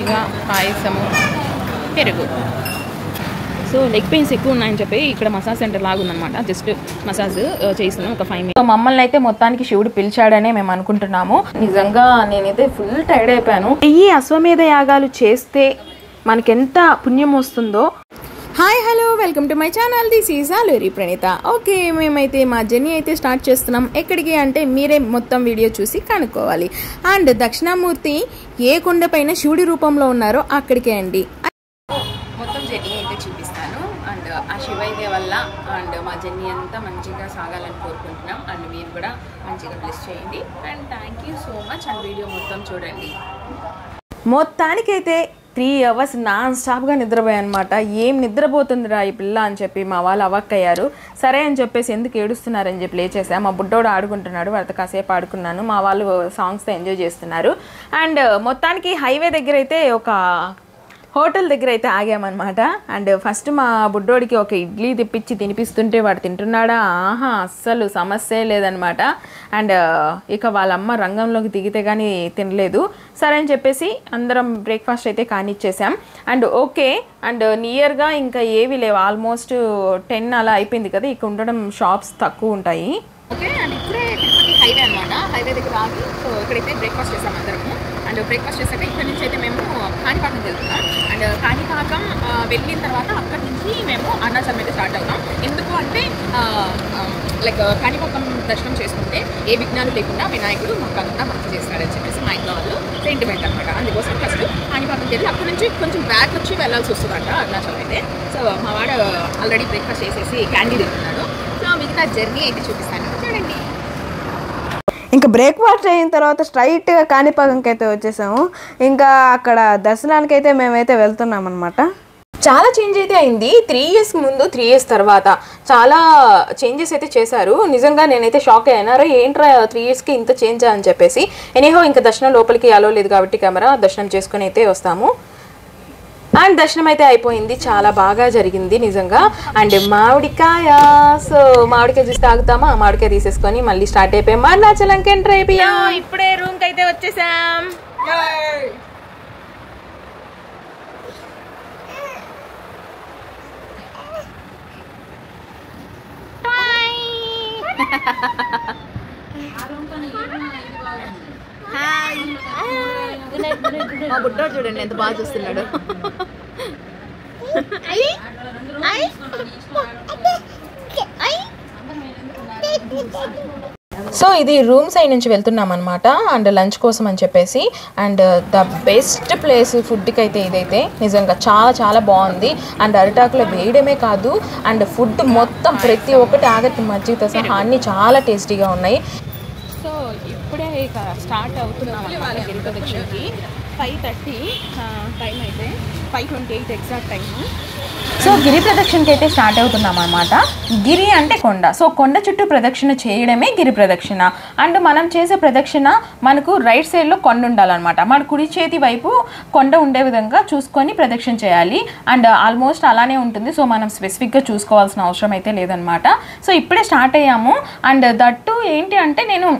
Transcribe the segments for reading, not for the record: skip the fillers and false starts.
ఇక పాయసము పెరుగు. సో లెగ్ పెయిన్స్ ఎక్కువ ఉన్నాయని చెప్పి ఇక్కడ మసాజ్ సెంటర్ లాగా ఉందన్నమాట. జస్ట్ మసాజ్ చేస్తున్నాం ఒక 5 minutes. మమ్మల్ని అయితే మొత్తానికి శివుడు పిలిచాడనే మేము అనుకుంటున్నాము. నిజంగా నేనైతే ఫుల్ టైర్డ్ అయిపోయాను. ఈ అశ్వమేధ యాగాలు చేస్తే మనకెంత పుణ్యం వస్తుందో. Hi hello welcome to my channel. This is Alluri Praneetha. Okay, మేమైతే మా జర్నీ అయితే స్టార్ట్ చేస్తున్నాం. ఎక్కడికి అంటే మీరే మొత్తం వీడియో చూసి కనుక్కోవాలి. అండ్ దక్షిణామూర్తి ఏ కొండపైన శివుడి రూపంలో ఉన్నారో అక్కడికే అండి. మొత్తం జర్నీ అయితే చూపిస్తాను. అండ్ ఆ శివయ్య వల్ల అండ్ మా జర్నీ అంతా మంచిగా సాగాలని కోరుకుంటున్నాం. అండ్ మీరు కూడా మంచిగా బ్లెస్ చేయండి. And thank you so much. And video మొత్తం చూడండి. మొత్తానికైతే 3 hours నాన్ స్టాప్గా నిద్రపోయాయి అనమాట. ఏం నిద్రపోతుందిరా ఈ పిల్ల అని చెప్పి మా వాళ్ళు అవ్వక్కయ్యారు. సరే అని చెప్పేసి ఎందుకు ఏడుస్తున్నారని చెప్పి లేచేసా. మా బుడ్డోడు ఆడుకుంటున్నాడు, వాడితో కాసేపు ఆడుకున్నాను. మా వాళ్ళు సాంగ్స్తో ఎంజాయ్ చేస్తున్నారు. అండ్ మొత్తానికి హైవే దగ్గర అయితే ఒక హోటల్ దగ్గర అయితే ఆగామన్నమాట. అండ్ ఫస్ట్ మా బుడ్డోడికి ఒక ఇడ్లీ తెప్పించి తినిపిస్తుంటే వాడు తింటున్నాడా, ఆహా అస్సలు సమస్యే లేదనమాట. అండ్ ఇక వాళ్ళమ్మ రంగంలోకి దిగితే కానీ తినలేదు. సరే అని చెప్పేసి అందరం బ్రేక్ఫాస్ట్ అయితే కానిచ్చేసాం. అండ్ ఓకే, అండ్ నియర్గా ఇంకా ఏవి లేవు. ఆల్మోస్ట్ 10 అలా అయిపోయింది కదా. ఇక్కడ ఉండడం షాప్స్ తక్కువ ఉంటాయి. ఓకే, అండ్ ఇప్పుడే తిరుపతి హైవే అనమాట. హైవే దగ్గర ఆగి సో ఇక్కడైతే బ్రేక్ఫాస్ట్ చేసాం అందరము. అండ్ బ్రేక్ఫాస్ట్ చేసాక ఇక్కడ నుంచి అయితే మేము కాణిపాకం వెళ్తున్నాం. అండ్ కాణిపాకం వెళ్ళిన తర్వాత అక్కడి నుంచి మేము అరుణాచలం అయితే స్టార్ట్ అవుతాం. ఎందుకు అంటే లైక్ కాణిపాకం దర్శనం చేసుకుంటే ఏ విఘ్నాలు లేకుండా వినాయకుడు మొక్కకుండా మంచి చేస్తాడని చెప్పేసి మా ఇంట్లో వాళ్ళు సెంటిమెంట్ అనమాట. అందుకోసం ఫస్ట్ కాణిపాకం వెళ్ళి అక్కడి నుంచి కొంచెం బ్యాక్ వచ్చి వెళ్ళాల్సి వస్తుందంట అరుణాచలం అయితే. సో మా వాడు ఆల్రెడీ బ్రేక్ఫాస్ట్ చేసేసి క్యాండీ తింటున్నాడు. సో మిగతా జర్నీ అయితే చూపిస్తాను, చూడండి. ఇంకా బ్రేక్ఫాస్ట్ అయిన తర్వాత స్ట్రైట్గా కాణిపాకంకి అయితే వచ్చేసాము. ఇంకా అక్కడ దర్శనానికి అయితే మేమైతే వెళ్తున్నాం అనమాట. చాలా చేంజ్ అయితే అయింది. 3 years ముందు 3 years తర్వాత చాలా చేంజెస్ అయితే చేశారు. నిజంగా నేనైతే షాక్ అయ్యాను. ఏంట్రా 3 yearsకి ఇంత చేంజ్ అని చెప్పేసి. ఎనీహో ఇంకా దర్శనం లోపలికి అలో లేదు కాబట్టి కెమెరా దర్శనం చేసుకుని అయితే వస్తాము. అండ్ దర్శనం అయితే అయిపోయింది, చాలా బాగా జరిగింది నిజంగా. అండ్ మామిడికాయ, సో మామిడికాయ చూసి తాగుతామా, మామిడికాయ తీసేసుకొని మళ్ళీ స్టార్ట్ అయిపోయాం. అరుణాచలంకి ఎంటర్ అయిపోయాం. ఇప్పుడే రూమ్కి అయితే వచ్చేసాం. మా బుడ్డోడు చూడండి ఎంత బాగా చూస్తున్నాడు. సో ఇది రూమ్ సైడ్ నుంచి వెళ్తున్నాం అనమాట. అండ్ లంచ్ కోసం అని చెప్పేసి. అండ్ ద బెస్ట్ ప్లేస్ ఫుడ్కి అయితే ఇదైతే నిజంగా చాలా చాలా బాగుంది. అండ్ అరిటాకులో వేయడమే కాదు, అండ్ ఫుడ్ మొత్తం ప్రతి ఒక్కటి ఆగతి మజ్జిగతో సహా అన్నీ చాలా టేస్టీగా ఉన్నాయి. సో ఇప్పుడే ఇక స్టార్ట్ అవుతున్నాం అన్నమాట గిరి ప్రదక్షిణకి. 5:30 టైం అయితే 5:28 ఎగ్జాక్ట్ టైము. సో గిరి ప్రదక్షిణకి అయితే స్టార్ట్ అవుతున్నాం అనమాట. గిరి అంటే కొండ. సో కొండ చుట్టూ ప్రదక్షిణ చేయడమే గిరి ప్రదక్షిణ. అండ్ మనం చేసే ప్రదక్షిణ మనకు రైట్ సైడ్లో కొండ ఉండాలన్నమాట. మన కుడి చేతి వైపు కొండ ఉండే విధంగా చూసుకొని ప్రదక్షిణ చేయాలి. అండ్ ఆల్మోస్ట్ అలానే ఉంటుంది. సో మనం స్పెసిఫిక్గా చూసుకోవాల్సిన అవసరం అయితే లేదనమాట. సో ఇప్పుడే స్టార్ట్ అయ్యాము. అండ్ దట్టు ఏంటి అంటే నేను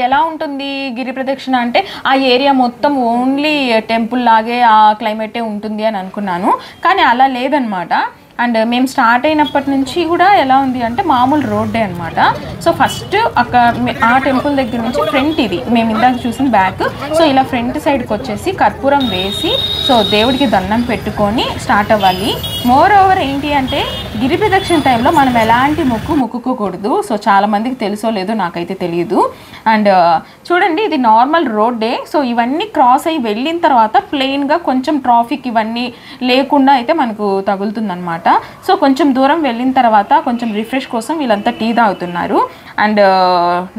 ఎలా ఉంటుంది గిరి ప్రదక్షిణ అంటే ఆ ఏరియా మొత్తం ఓన్లీ టెంపుల్ లాగే ఆ క్లైమేటే ఉంటుంది అని అనుకున్నాను. కానీ అలా లేదనమాట. అండ్ మేము స్టార్ట్ అయినప్పటి నుంచి కూడా ఎలా ఉంది అంటే మామూలు రోడ్డే అనమాట. సో ఫస్ట్ అక్కడ ఆ టెంపుల్ దగ్గర నుంచి ఫ్రంట్, ఇది మేము ఇందాక చూసిన బ్యాక్. సో ఇలా ఫ్రంట్ సైడ్కి వచ్చేసి కర్పూరం వేసి సో దేవుడికి దండం పెట్టుకొని స్టార్ట్ అవ్వాలి. మోర్ ఓవర్ ఏంటి అంటే గిరి ప్రదక్షిణ టైంలో మనం ఎలాంటి మొక్కుకోకూడదు. సో చాలామందికి తెలుసో లేదో నాకైతే తెలియదు. అండ్ చూడండి ఇది నార్మల్ రోడ్డే. సో ఇవన్నీ క్రాస్ అయ్యి వెళ్ళిన తర్వాత ప్లెయిన్గా కొంచెం ట్రాఫిక్ ఇవన్నీ లేకుండా అయితే మనకు తగులుతుందన్నమాట. సో కొంచెం దూరం వెళ్ళిన తర్వాత కొంచెం రిఫ్రెష్ కోసం వీళ్ళంతా టీ తాగుతున్నారు. అండ్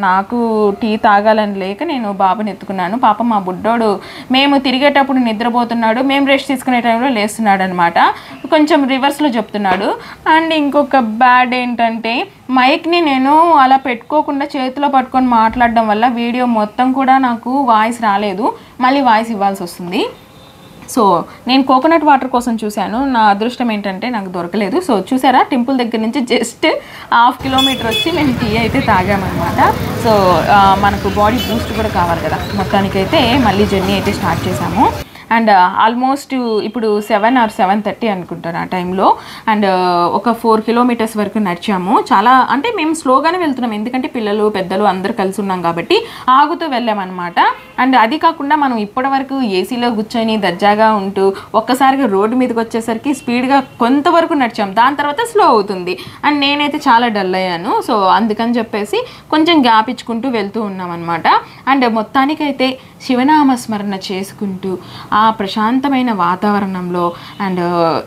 నాకు టీ తాగాలని లేక నేను బాబుని ఎత్తుకున్నాను. పాపం మా బుడ్డోడు మేము తిరిగేటప్పుడు నిద్రపోతున్నాడు, మేము రెస్ట్ తీసుకునే టైంలో లేస్తున్నాడు అనమాట. కొంచెం రివర్స్లో చెప్తున్నాడు. అండ్ ఇంకొక బ్యాడ్ ఏంటంటే మైక్ని నేను అలా పెట్టుకోకుండా చేతిలో పట్టుకొని మాట్లాడడం వల్ల వీడియో మొత్తం కూడా నాకు వాయిస్ రాలేదు. మళ్ళీ వాయిస్ ఇవ్వాల్సి వస్తుంది. సో నేను కోకోనట్ వాటర్ కోసం చూశాను. నా అదృష్టం ఏంటంటే నాకు దొరకలేదు. సో చూసారా, టెంపుల్ దగ్గర నుంచి జస్ట్ 1/2 కిలోమీటర్ వచ్చి మేము టీ అయితే తాగామన్నమాట. సో మనకు బాడీ బూస్ట్ కూడా కావాలి కదా, మొత్తానికైతే మళ్ళీ జర్నీ అయితే స్టార్ట్ చేసాము. అండ్ ఆల్మోస్ట్ ఇప్పుడు 7 or 7:30 అనుకుంటాను ఆ టైంలో. అండ్ ఒక 4 కిలోమీటర్స్ వరకు నడిచాము. చాలా అంటే మేము స్లోగానే వెళ్తున్నాం, ఎందుకంటే పిల్లలు పెద్దలు అందరు కలిసి ఉన్నాం కాబట్టి ఆగుతూ వెళ్ళామన్నమాట. అండ్ అది కాకుండా మనం ఇప్పటి వరకు ఏసీలో కూర్చొని దర్జాగా ఉంటూ ఒక్కసారిగా రోడ్డు మీదకి వచ్చేసరికి స్పీడ్గా కొంతవరకు నడిచాం, దాని తర్వాత స్లో అవుతుంది. అండ్ నేనైతే చాలా డల్ అయ్యాను. సో అందుకని చెప్పేసి కొంచెం గ్యాప్ ఇచ్చుకుంటూ వెళ్తూ ఉన్నాం అనమాట. అండ్ మొత్తానికైతే శివనామస్మరణ చేసుకుంటూ ఆ ప్రశాంతమైన వాతావరణంలో అండ్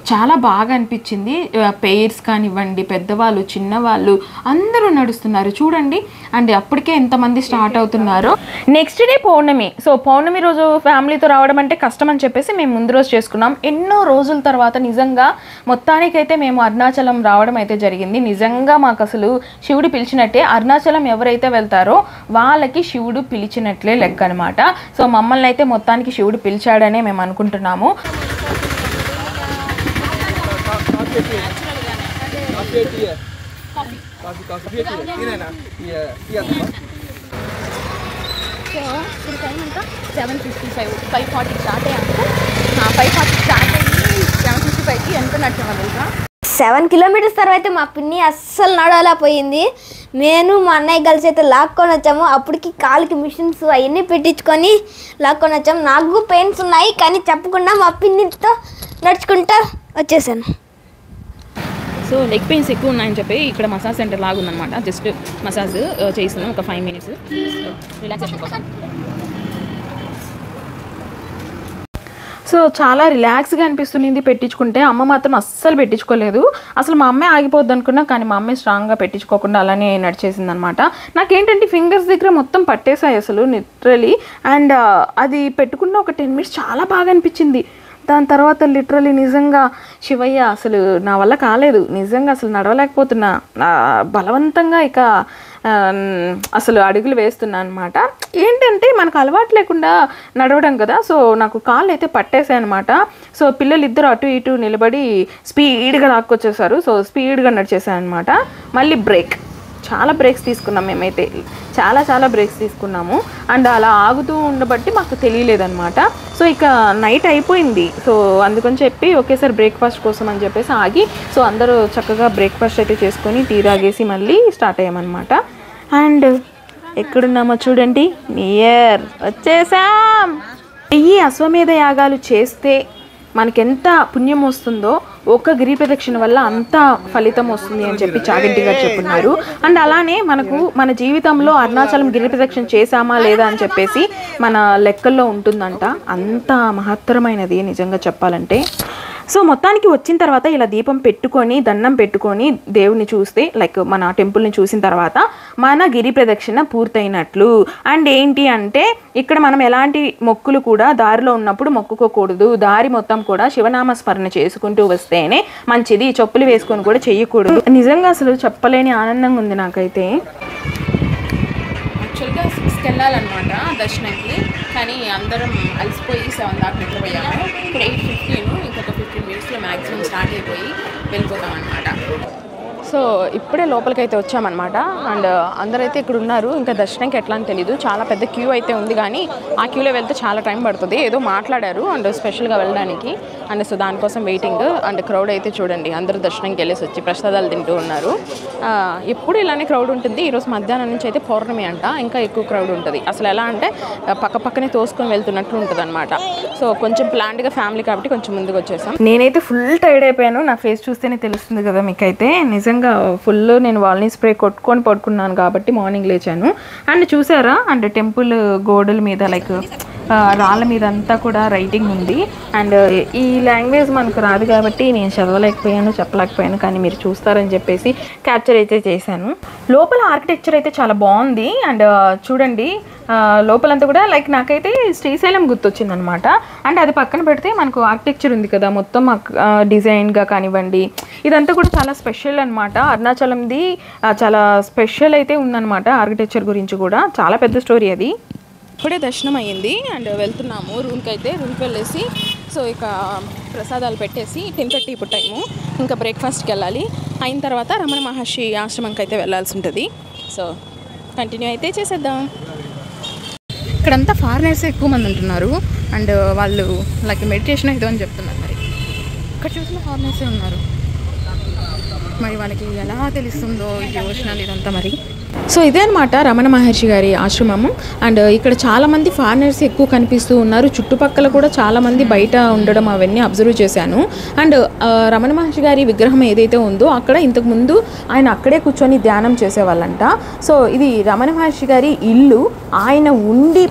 చాలా బాగా అనిపించింది. పేర్స్ కానివ్వండి, పెద్దవాళ్ళు చిన్నవాళ్ళు అందరూ నడుస్తున్నారు చూడండి. అండ్ అప్పటికే ఎంతమంది స్టార్ట్ అవుతున్నారో. నెక్స్ట్ డే పౌర్ణమి. సో పౌర్ణమి రోజు ఫ్యామిలీతో రావడం అంటే కష్టం అని చెప్పేసి మేము ముందు రోజు చేసుకున్నాం. ఎన్నో రోజుల తర్వాత నిజంగా మొత్తానికైతే మేము అరుణాచలం రావడం అయితే జరిగింది. నిజంగా మాకు అసలు శివుడు పిలిచినట్టే. అరుణాచలం ఎవరైతే వెళ్తారో వాళ్ళకి శివుడు పిలిచినట్లే లెక్క అనమాట. సో మమ్మల్ని అయితే మొత్తానికి శివుడు పిలిచాడనే మేము అనుకుంటున్నాము. సో ఇప్పుడు టైం ఇంకా 7:55, 5:40 స్టార్ట్ అయ్యాము. 5:40 స్టార్ట్ అయ్యి 7:55కి ఎంత నడిచాము తెలుసా? 7 కిలోమీటర్స్ తర్వాత మా పిన్ని అస్సలు నడవలేకపోయింది. నేను మా అన్నయ్య కలిసి అయితే లాక్కొని వచ్చాము. అప్పటికి కాలికి మిషన్స్ అవన్నీ పెట్టించుకొని లాక్కొని వచ్చాము. నాకు పెయిన్స్ ఉన్నాయి కానీ చెప్పకుండా మా పిన్నితో నడుచుకుంటా వచ్చేసాను. సో లెగ్ పెయిన్స్ ఎక్కువ ఉన్నాయని చెప్పి ఇక్కడ మసాజ్ సెంటర్ లాగా ఉందన్నమాట. జస్ట్ మసాజ్ చేస్తున్నాం ఒక 5 minutes రిలాక్సేషన్ కోసం. సో చాలా రిలాక్స్గా అనిపిస్తుంది పెట్టించుకుంటే. అమ్మ మాత్రం అస్సలు పెట్టించుకోలేదు. అసలు మా అమ్మే ఆగిపోద్ది అనుకున్నా, కానీ మా అమ్మే స్ట్రాంగ్గా పెట్టించుకోకుండా అలానే నడిచేసింది అనమాట. నాకేంటంటే ఫింగర్స్ దగ్గర మొత్తం పట్టేసాయి అసలు లిటరలీ. అండ్ అది పెట్టుకున్న ఒక 10 minutes చాలా బాగా అనిపించింది. దాని తర్వాత లిటరలీ నిజంగా శివయ్య అసలు నా వల్ల కాలేదు, నిజంగా అసలు నడవలేకపోతున్నా. బలవంతంగా ఇక అసలు అడుగులు వేస్తున్నా అనమాట. ఏంటంటే మనకు అలవాటు లేకుండా నడవడం కదా. సో నాకు కాళ్ళు అయితే పట్టేసాయి అనమాట. సో పిల్లలు ఇద్దరు అటు ఇటు నిలబడి స్పీడ్గా లాక్కొచ్చేసారు. సో స్పీడ్గా నడిచేసాను అనమాట. మళ్ళీ బ్రేక్, చాలా బ్రేక్స్ తీసుకున్నాం మేమైతే, చాలా బ్రేక్స్ తీసుకున్నాము. అండ్ అలా ఆగుతూ ఉండబట్టి మాకు తెలియలేదన్నమాట. సో ఇక నైట్ అయిపోయింది. సో అందుకని చెప్పి ఒకేసారి బ్రేక్ఫాస్ట్ కోసం అని చెప్పేసి ఆగి, సో అందరూ చక్కగా బ్రేక్ఫాస్ట్ అయితే చేసుకొని టీ తాగేసి మళ్ళీ స్టార్ట్ అయ్యామన్నమాట. అండ్ ఎక్కడున్నామో చూడండి, నియర్ వచ్చేసాం. ఈ అశ్వమేధ యాగాలు చేస్తే మనకెంత పుణ్యం వస్తుందో ఒక గిరి ప్రదక్షిణ వల్ల అంత ఫలితం వస్తుంది అని చెప్పి చాగంటి గారు చెప్పున్నారు. అండ్ అలానే మనకు మన జీవితంలో అరుణాచలం గిరి ప్రదక్షిణ చేసామా లేదా అని చెప్పేసి మన లెక్కల్లో ఉంటుందంట. అంత మహత్తరమైనది నిజంగా చెప్పాలంటే. సో మొత్తానికి వచ్చిన తర్వాత ఇలా దీపం పెట్టుకొని దండం పెట్టుకొని దేవుని చూస్తే, లైక్ మన టెంపుల్ని చూసిన తర్వాత మన గిరి ప్రదక్షిణ పూర్తయినట్లు. అండ్ ఏంటి అంటే ఇక్కడ మనం ఎలాంటి మొక్కులు కూడా దారిలో ఉన్నప్పుడు మొక్కుకోకూడదు. దారి మొత్తం కూడా శివనామస్మరణ చేసుకుంటూ వస్తేనే మంచిది. చెప్పులు వేసుకొని కూడా చెయ్యకూడదు. నిజంగా అసలు చెప్పలేని ఆనందంగా ఉంది నాకైతే. యాక్చువల్గా 6కి వెళ్ళాలన్నమాట దర్శనంకి, కానీ అందరం అలసిపోయి 7 దాకా నిద్రపోయాము. ఇప్పుడు 8:15, ఇంకొక 15 minutesలో మ్యాక్సిమం స్టార్ట్ అయిపోయి వెళ్ళిపోతాం అనమాట. సో ఇప్పుడే లోపలికైతే వచ్చామన్నమాట. అండ్ అందరైతే ఇక్కడ ఉన్నారు. ఇంకా దర్శనంకి ఎట్లా అని తెలీదు, చాలా పెద్ద క్యూ అయితే ఉంది, కానీ ఆ క్యూలో వెళ్తే చాలా టైం పడుతుంది. ఏదో మాట్లాడారు అండ్ స్పెషల్గా వెళ్ళడానికి. అండ్ సో దానికోసం వెయిటింగ్. అండ్ క్రౌడ్ అయితే చూడండి, అందరూ దర్శనంకి వెళ్ళేసి వచ్చి ప్రసాదాలు తింటూ ఉన్నారు. ఎప్పుడు ఇలానే క్రౌడ్ ఉంటుంది. ఈరోజు మధ్యాహ్నం నుంచి అయితే పౌర్ణమి అంట, ఇంకా ఎక్కువ క్రౌడ్ ఉంటుంది. అసలు ఎలా అంటే పక్కనే తోసుకొని వెళ్తున్నట్లు ఉంటుంది అనమాట. సో కొంచెం ప్లాన్డ్గా ఫ్యామిలీ కాబట్టి కొంచెం ముందుకు వచ్చేసాం. నేనైతే ఫుల్ టైర్డ్ అయిపోయాను. నా ఫేస్ చూస్తేనే తెలుస్తుంది కదా మీకైతే. నిజంగా ఫుల్ నేను వాల్నీ స్ప్రే కొట్టుకొని పడుకున్నాను కాబట్టి మార్నింగ్ లేచాను. అండ్ చూసారా, అండ్ టెంపుల్ గోడల మీద లైక్ రాళ్ళ మీద అంతా కూడా రైటింగ్ ఉంది. అండ్ ఈ లాంగ్వేజ్ మనకు రాదు కాబట్టి నేను చదవలేకపోయాను, చెప్పలేకపోయాను, కానీ మీరు చూస్తారని చెప్పేసి క్యాప్చర్ అయితే చేశాను. లోపల ఆర్కిటెక్చర్ అయితే చాలా బాగుంది. అండ్ చూడండి లోపలంతా కూడా లైక్ నాకైతే శ్రీశైలం గుర్తొచ్చింది అనమాట. అండ్ అది పక్కన పెడితే మనకు ఆర్కిటెక్చర్ ఉంది కదా, మొత్తం డిజైన్గా కానివ్వండి, ఇదంతా కూడా చాలా స్పెషల్ అనమాట. అరుణాచలంది చాలా స్పెషల్ అయితే ఉందన్నమాట. ఆర్కిటెక్చర్ గురించి కూడా చాలా పెద్ద స్టోరీ అది. ఇప్పుడే దర్శనం అయ్యింది అండ్ వెళ్తున్నాము రూమ్కి. అయితే రూమ్కి వెళ్ళేసి సో ఇక ప్రసాదాలు పెట్టేసి 10:30 ఇప్పుడు టైము, ఇంకా బ్రేక్ఫాస్ట్కి వెళ్ళాలి. అయిన తర్వాత రమణ మహర్షి ఆశ్రమంకి అయితే వెళ్ళాల్సి ఉంటుంది. సో కంటిన్యూ అయితే చేసేద్దాం. ఇక్కడంతా ఫారినర్స్ ఎక్కువ మంది ఉంటున్నారు అండ్ వాళ్ళు లైక్ మెడిటేషన్ ఏదో అని చెప్తున్నారు. మరి ఇక్కడ చూసిన ఫారినర్సే ఉన్నారు. మరి వాళ్ళకి ఎలా తెలుస్తుందో ఈ డివోషనల్ ఇదంతా మరి. సో ఇదే అనమాట రమణ మహర్షి గారి ఆశ్రమము. అండ్ ఇక్కడ చాలామంది ఫారినర్స్ ఎక్కువ కనిపిస్తూ ఉన్నారు. చుట్టుపక్కల కూడా చాలామంది బయట ఉండడం అవన్నీ అబ్జర్వ్ చేశాను. అండ్ రమణ మహర్షి గారి విగ్రహం ఏదైతే ఉందో అక్కడ ఇంతకుముందు ఆయన అక్కడే కూర్చొని ధ్యానం చేసేవాళ్ళంట. సో ఇది రమణ మహర్షి గారి ఇల్లు. ఆయన ఉండి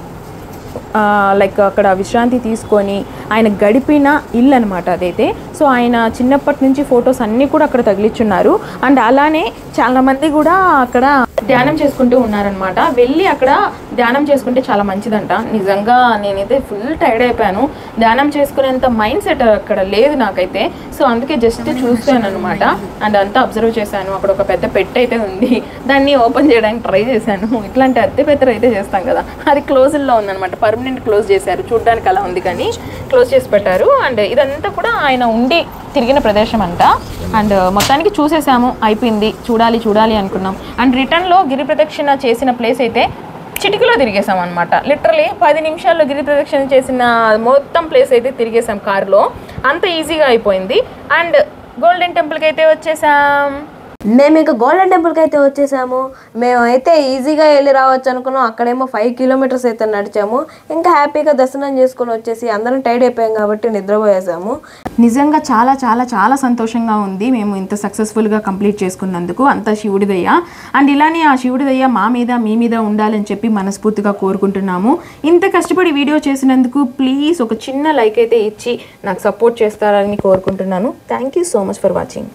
లైక్ అక్కడ విశ్రాంతి తీసుకొని ఆయన గడిపిన ఇల్లు అనమాట అదైతే. సో ఆయన చిన్నప్పటి నుంచి ఫొటోస్ అన్నీ కూడా అక్కడ తగిలించున్నారు. అండ్ అలానే చాలామంది కూడా అక్కడ ధ్యానం చేసుకుంటూ ఉన్నారనమాట. వెళ్ళి అక్కడ ధ్యానం చేసుకుంటే చాలా మంచిదంట. నిజంగా నేనైతే ఫుల్ టైర్డ్ అయిపోయాను. ధ్యానం చేసుకునేంత మైండ్ సెట్ అక్కడ లేదు నాకైతే. సో అందుకే జస్ట్ చూస్తాను అనమాట. అండ్ అంతా అబ్జర్వ్ చేశాను. అక్కడ ఒక పెద్ద పెట్టె అయితే ఉంది, దాన్ని ఓపెన్ చేయడానికి ట్రై చేశాను. ఇట్లాంటి అద్దె పెద్దలు అయితే చేస్తాం కదా, అది క్లోజ్లో ఉందన్నమాట. పర్మనెంట్ క్లోజ్ చేశారు, చూడ్డానికి అలా ఉంది కానీ క్లోజ్ చేసి పెట్టారు. అండ్ ఇదంతా కూడా ఆయన ఉండి తిరిగిన ప్రదేశం అంట. అండ్ మొత్తానికి చూసేసాము, అయిపోయింది. చూడాలి అనుకున్నాం. అండ్ రిటర్న్లో గిరి ప్రదక్షిణ చేసిన ప్లేస్ అయితే చిటికలో తిరిగేసాం అనమాట. లిటరలీ 10 నిమిషాల్లో గిరి ప్రదక్షిణ చేసిన మొత్తం ప్లేస్ అయితే తిరిగేసాం కారులో. అంత ఈజీగా అయిపోయింది. అండ్ గోల్డెన్ టెంపుల్కి అయితే వచ్చేసాం. మేము ఇంకా గోల్డెన్ టెంపుల్కి అయితే వచ్చేసాము. మేమైతే ఈజీగా వెళ్ళి రావచ్చు అనుకున్నాం. అక్కడేమో 5 కిలోమీటర్స్ అయితే నడిచాము. ఇంకా హ్యాపీగా దర్శనం చేసుకొని వచ్చేసి అందరం టైర్డ్ అయిపోయాం కాబట్టి నిద్రపోయేసాము. నిజంగా చాలా చాలా చాలా సంతోషంగా ఉంది మేము ఇంత సక్సెస్ఫుల్గా కంప్లీట్ చేసుకున్నందుకు. అంతా శివుడి దయ. అండ్ ఇలానే ఆ శివుడి దయ మా మీద మీ మీద ఉండాలని చెప్పి మనస్ఫూర్తిగా కోరుకుంటున్నాము. ఇంత కష్టపడి వీడియో చేసినందుకు ప్లీజ్ ఒక చిన్న లైక్ అయితే ఇచ్చి నాకు సపోర్ట్ చేస్తారని కోరుకుంటున్నాను. Thank you so much for watching.